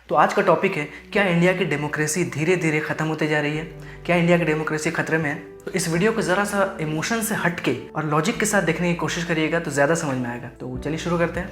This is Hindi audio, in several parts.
तो आज का टॉपिक है, क्या इंडिया की डेमोक्रेसी धीरे धीरे ख़त्म होते जा रही है? क्या इंडिया की डेमोक्रेसी खतरे में है? तो इस वीडियो को ज़रा सा इमोशन से हट के और लॉजिक के साथ देखने की कोशिश करिएगा तो ज़्यादा समझ में आएगा। तो चलिए शुरू करते हैं।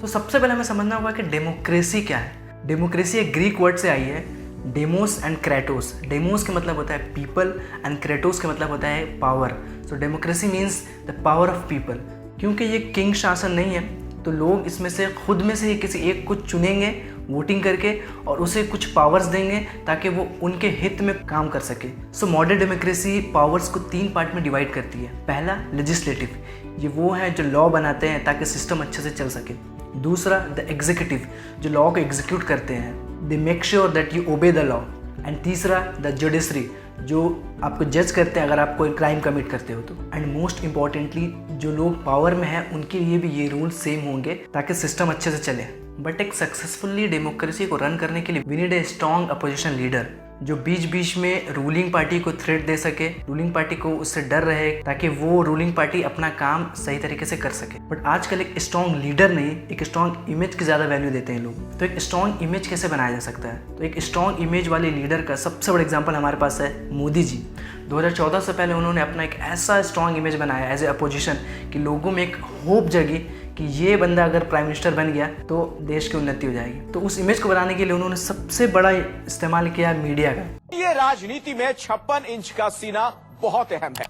तो सबसे पहले हमें समझना होगा कि डेमोक्रेसी क्या है। डेमोक्रेसी एक ग्रीक वर्ड से आई है, डेमोस एंड क्रेटोस। डेमोस के मतलब होता है पीपल एंड क्रेटोस के मतलब होता है power. So democracy means the power of people. क्योंकि ये किंग शासन नहीं है तो लोग इसमें से खुद में से किसी एक को चुनेंगे वोटिंग करके और उसे कुछ पावर्स देंगे ताकि वो उनके हित में काम कर सके। सो मॉडर्न डेमोक्रेसी पावर्स को 3 पार्ट में डिवाइड करती है। पहला लेजिस्लेटिव, ये वो है जो लॉ बनाते हैं ताकि सिस्टम अच्छे से चल सके। दूसरा द एग्जीक्यूटिव, जो लॉ को एग्जीक्यूट करते हैं, they make sure that you obey the law. And तीसरा द जुडिशरी, जो आपको जज करते हैं अगर आप कोई क्राइम कमिट करते हो तो। एंड मोस्ट इंपॉर्टेंटली जो लोग पावर में हैं उनके लिए भी ये रूल सेम होंगे ताकि सिस्टम अच्छे से चले। बट एक सक्सेसफुली डेमोक्रेसी को रन करने के लिए we need a strong opposition leader जो बीच बीच में रूलिंग पार्टी को थ्रेट दे सके, रूलिंग पार्टी को उससे डर रहे ताकि वो रूलिंग पार्टी अपना काम सही तरीके से कर सके। बट आजकल एक स्ट्रॉन्ग लीडर नहीं, एक स्ट्रॉन्ग इमेज की ज़्यादा वैल्यू देते हैं लोग। तो एक स्ट्रॉन्ग इमेज कैसे बनाया जा सकता है? तो एक स्ट्रॉन्ग इमेज वाले लीडर का सबसे बड़ा एग्जाम्पल हमारे पास है मोदी जी। 2014 से पहले उन्होंने अपना एक ऐसा स्ट्रॉन्ग इमेज बनाया एज ए अपोजिशन कि लोगों में एक होप जगी कि ये बंदा अगर प्राइम मिनिस्टर बन गया तो देश की उन्नति हो जाएगी। तो उस इमेज को बनाने के लिए उन्होंने सबसे बड़ा इस्तेमाल किया मीडिया का। ये राजनीति में 56 इंच का सीना बहुत अहम है।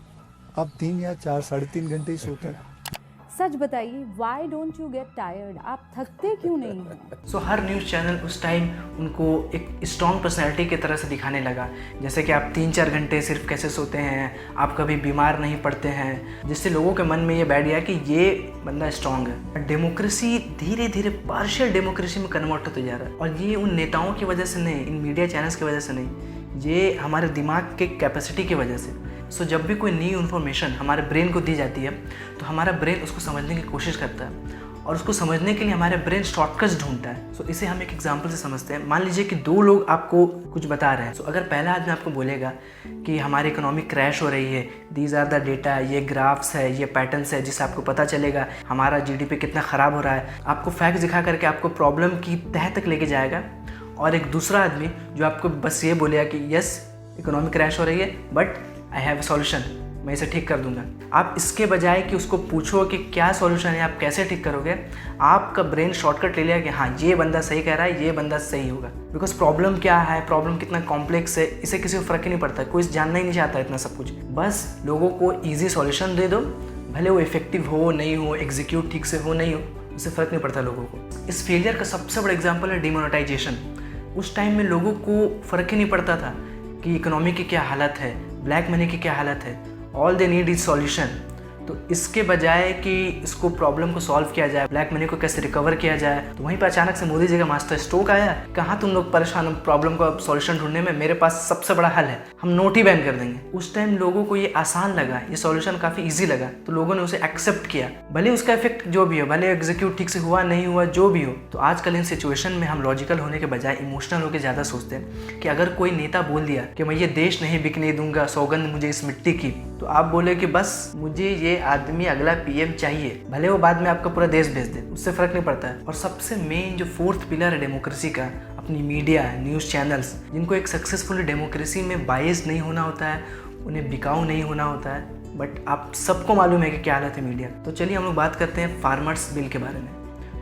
अब 3 या 4 साढ़े 3 घंटे ही सोते हैं। सच बताइए, why don't you get tired? आप थकते क्यों नहीं हैं? सो हर न्यूज़ चैनल उस टाइम उनको एक स्ट्रॉन्ग पर्सनैलिटी की तरह से दिखाने लगा, जैसे कि आप 3-4 घंटे सिर्फ कैसे सोते हैं, आप कभी बीमार नहीं पड़ते हैं, जिससे लोगों के मन में ये बैठ गया कि ये बंदा स्ट्रॉन्ग है। डेमोक्रेसी धीरे धीरे पार्शियल डेमोक्रेसी में कन्वर्ट होते जा रहा है और ये उन नेताओं की वजह से नहीं, इन मीडिया चैनल्स की वजह से नहीं, ये हमारे दिमाग के कैपेसिटी की वजह से। सो जब भी कोई न्यू इन्फॉर्मेशन हमारे ब्रेन को दी जाती है तो हमारा ब्रेन उसको समझने की कोशिश करता है और उसको समझने के लिए हमारे ब्रेन शॉर्टकट्स ढूंढता है। सो इसे हम एक एग्जांपल से समझते हैं। मान लीजिए कि 2 लोग आपको कुछ बता रहे हैं। सो अगर पहला आदमी आपको बोलेगा कि हमारी इकोनॉमी क्रैश हो रही है, दीज आर द डेटा, ये ग्राफ्स है, ये पैटर्न्स है जिससे आपको पता चलेगा हमारा GDP कितना ख़राब हो रहा है, आपको फैक्ट दिखा करके आपको प्रॉब्लम की तह तक लेके जाएगा। और एक दूसरा आदमी जो आपको बस ये बोलेगा कि यस इकोनॉमी क्रैश हो रही है but I have a solution, मैं इसे ठीक कर दूंगा। आप इसके बजाय कि उसको पूछो कि क्या सॉल्यूशन है, आप कैसे ठीक करोगे, आपका ब्रेन शॉर्टकट ले लिया कि हाँ ये बंदा सही कह रहा है, ये बंदा सही होगा। बिकॉज प्रॉब्लम क्या है, प्रॉब्लम कितना कॉम्प्लेक्स है, इसे किसी को फ़र्क ही नहीं पड़ता, कोई जानना ही नहीं चाहता इतना सब कुछ। बस लोगों को ईजी सॉल्यूशन दे दो, भले वो इफेक्टिव हो नहीं हो, एग्जीक्यूट ठीक से हो नहीं हो, उससे फ़र्क नहीं पड़ता लोगों को। इस फेलियर का सबसे बड़ा एग्जाम्पल है डिमोनेटाइजेशन। उस टाइम में लोगों को फ़र्क ही नहीं पड़ता था कि इकोनॉमी की क्या हालत है, ब्लैक मनी की क्या हालत है, all they need is solution. तो इसके बजाय कि इसको प्रॉब्लम को सॉल्व किया जाए, ब्लैक मनी को कैसे रिकवर किया जाए, तो वहीं पर अचानक से मोदी जी का मास्टर स्ट्रोक आया। कहाँ तुम लोग परेशान हो प्रॉब्लम का सॉल्यूशन ढूंढने में, मेरे पास सबसे बड़ा हल है, हम नोट ही बैन कर देंगे। उस टाइम लोगों को ये आसान लगा, ये सॉल्यूशन काफ़ी ईजी लगा, तो लोगों ने उसे एक्सेप्ट किया, भले उसका इफेक्ट जो भी हो, भले एग्जीक्यूट ठीक से हुआ नहीं हुआ, जो भी हो। तो आजकल इन सिचुएशन में हम लॉजिकल होने के बजाय इमोशनल होकर ज़्यादा सोचते हैं कि अगर कोई नेता बोल दिया कि मैं ये देश नहीं बिकने दूंगा, सौगंध मुझे इस मिट्टी की, तो आप बोले कि बस मुझे ये आदमी अगला PM चाहिए, भले वो बाद में आपका पूरा देश भेज दे, उससे फ़र्क नहीं पड़ता है। और सबसे मेन जो 4th पिलर है डेमोक्रेसी का, अपनी मीडिया, न्यूज़ चैनल्स, जिनको एक सक्सेसफुल डेमोक्रेसी में बायस नहीं होना होता है, उन्हें बिकाऊ नहीं होना होता है। बट आप सबको मालूम है कि क्या हालत है मीडिया। तो चलिए हम लोग बात करते हैं फार्मर्स बिल के बारे में,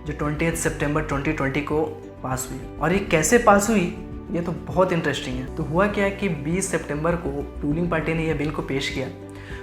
जो 20 सितंबर 2020 को पास हुई। और ये कैसे पास हुई, ये तो बहुत इंटरेस्टिंग है। तो हुआ क्या कि 20 सितंबर को रूलिंग पार्टी ने यह बिल को पेश किया,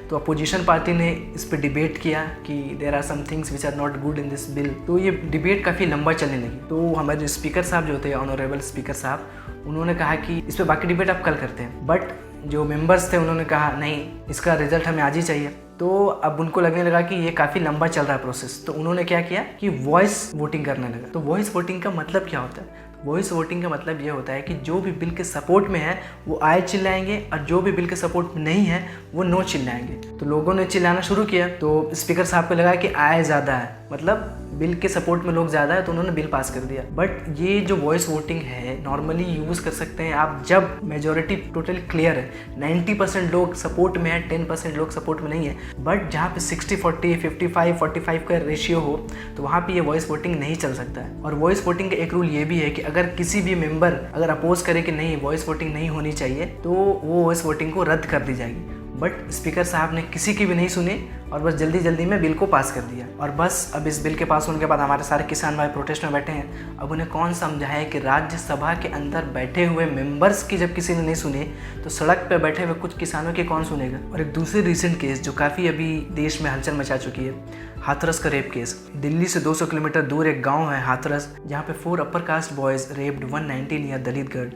तो अपोजिशन पार्टी ने इस पर डिबेट किया कि there are some things which are not good in this bill. तो ये डिबेट काफ़ी लंबा चलने लगी। तो हमारे स्पीकर साहब जो थे, ऑनरेबल स्पीकर साहब, उन्होंने कहा कि इस पर बाकी डिबेट आप कल करते हैं। बट जो मेंबर्स थे उन्होंने कहा नहीं, इसका रिजल्ट हमें आज ही चाहिए। तो अब उनको लगने लगा कि ये काफ़ी लंबा चल रहा है प्रोसेस, तो उन्होंने क्या किया कि वॉइस वोटिंग करने लगा। तो वॉइस वोटिंग का मतलब क्या होता है? वॉइस वोटिंग का मतलब ये होता है कि जो भी बिल के सपोर्ट में है वो आए चिल्लाएंगे और जो भी बिल के सपोर्ट में नहीं है वो नो चिल्लाएंगे। तो लोगों ने चिल्लाना शुरू किया, तो स्पीकर साहब को लगा कि आए ज़्यादा है, मतलब बिल के सपोर्ट में लोग ज़्यादा है तो उन्होंने बिल पास कर दिया। बट ये जो वॉइस वोटिंग है नॉर्मली यूज़ कर सकते हैं आप जब मेजोरिटी टोटली क्लियर है, 90% लोग सपोर्ट में है, 10% लोग सपोर्ट में नहीं है। बट जहाँ पे 60-40, 55-45 का रेशियो हो तो वहाँ पे ये वॉइस वोटिंग नहीं चल सकता है। और वॉइस वोटिंग का एक रूल ये भी है कि अगर किसी भी मेंबर अगर अपोज करे कि नहीं वॉइस वोटिंग नहीं होनी चाहिए तो वो वॉइस वोटिंग को रद्द कर दी जाएगी। बट स्पीकर साहब ने किसी की भी नहीं सुनी और बस जल्दी जल्दी में बिल को पास कर दिया। और बस अब इस बिल के पास होने के बाद हमारे सारे किसान भाई प्रोटेस्ट में बैठे हैं। अब उन्हें कौन समझाए कि राज्यसभा के अंदर बैठे हुए मेंबर्स की जब किसी ने नहीं सुनी तो सड़क पर बैठे हुए कुछ किसानों की कौन सुनेगा। और एक दूसरी रिसेंट केस जो काफ़ी अभी देश में हलचल मचा चुकी है, हाथरस का रेप केस। दिल्ली से 200 किलोमीटर दूर एक गाँव है हाथरस, जहाँ पे 4 upper caste boys raped 119 year Dalit girl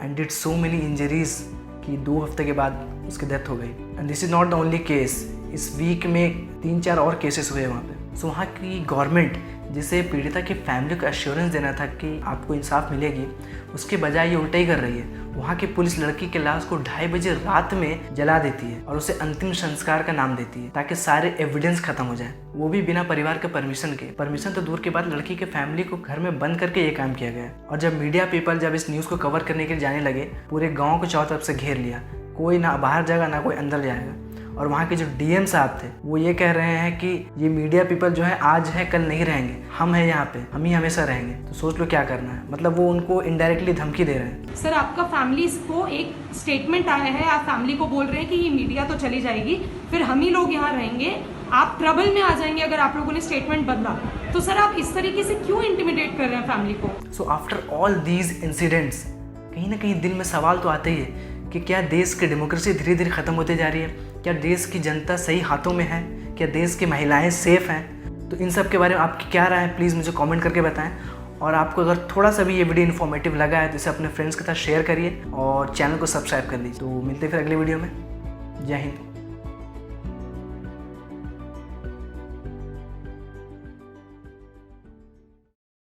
and did so many injuries कि 2 हफ्ते के बाद उसकी डेथ हो गई। And this is not the only case, इस वीक में 3-4 और केसेस हुए वहाँ पे। सो वहाँ की गवर्नमेंट जिसे पीड़िता की फैमिली को एश्योरेंस देना था कि आपको इंसाफ मिलेगी, उसके बजाय ये उल्टा ही कर रही है। वहाँ की पुलिस लड़की के लाश को 2:30 बजे रात में जला देती है और उसे अंतिम संस्कार का नाम देती है ताकि सारे एविडेंस खत्म हो जाए, वो भी बिना परिवार के परमिशन के। परमिशन तो दूर के बाद लड़की के फैमिली को घर में बंद करके ये काम किया गया। और जब मीडिया पीपल जब इस न्यूज़ को कवर करने के लिए जाने लगे, पूरे गाँव को चारों तरफ से घेर लिया, कोई ना बाहर जाएगा ना कोई अंदर जाएगा। और वहाँ के जो डीएम साहब थे वो ये कह रहे हैं कि ये मीडिया पीपल जो है आज है कल नहीं रहेंगे, हम हैं यहाँ पे, हम ही हमेशा रहेंगे। तो सोच लो क्या करना है, मतलब वो उनको इनडायरेक्टली धमकी दे रहे हैं। सर आपका फैमिली को एक स्टेटमेंट आया है, आप फैमिली को बोल रहे हैं कि ये मीडिया तो चली जाएगी, फिर हम ही लोग यहाँ रहेंगे, आप ट्रबल में आ जाएंगे अगर आप लोगों ने स्टेटमेंट बदला। तो सर आप इस तरीके से क्यों इंटिमिडेट कर रहे हैं फैमिली को? So after all these incidents कहीं ना कहीं दिल में सवाल तो आते ही है कि क्या देश की डेमोक्रेसी धीरे धीरे ख़त्म होते जा रही है? क्या देश की जनता सही हाथों में है? क्या देश की महिलाएं सेफ हैं? तो इन सब के बारे में आपकी क्या राय है, प्लीज़ मुझे कमेंट करके बताएं। और आपको अगर थोड़ा सा भी ये वीडियो इन्फॉर्मेटिव लगा है तो इसे अपने फ्रेंड्स के साथ शेयर करिए और चैनल को सब्सक्राइब कर लीजिए। तो मिलते हैं फिर अगले वीडियो में। जय हिंद।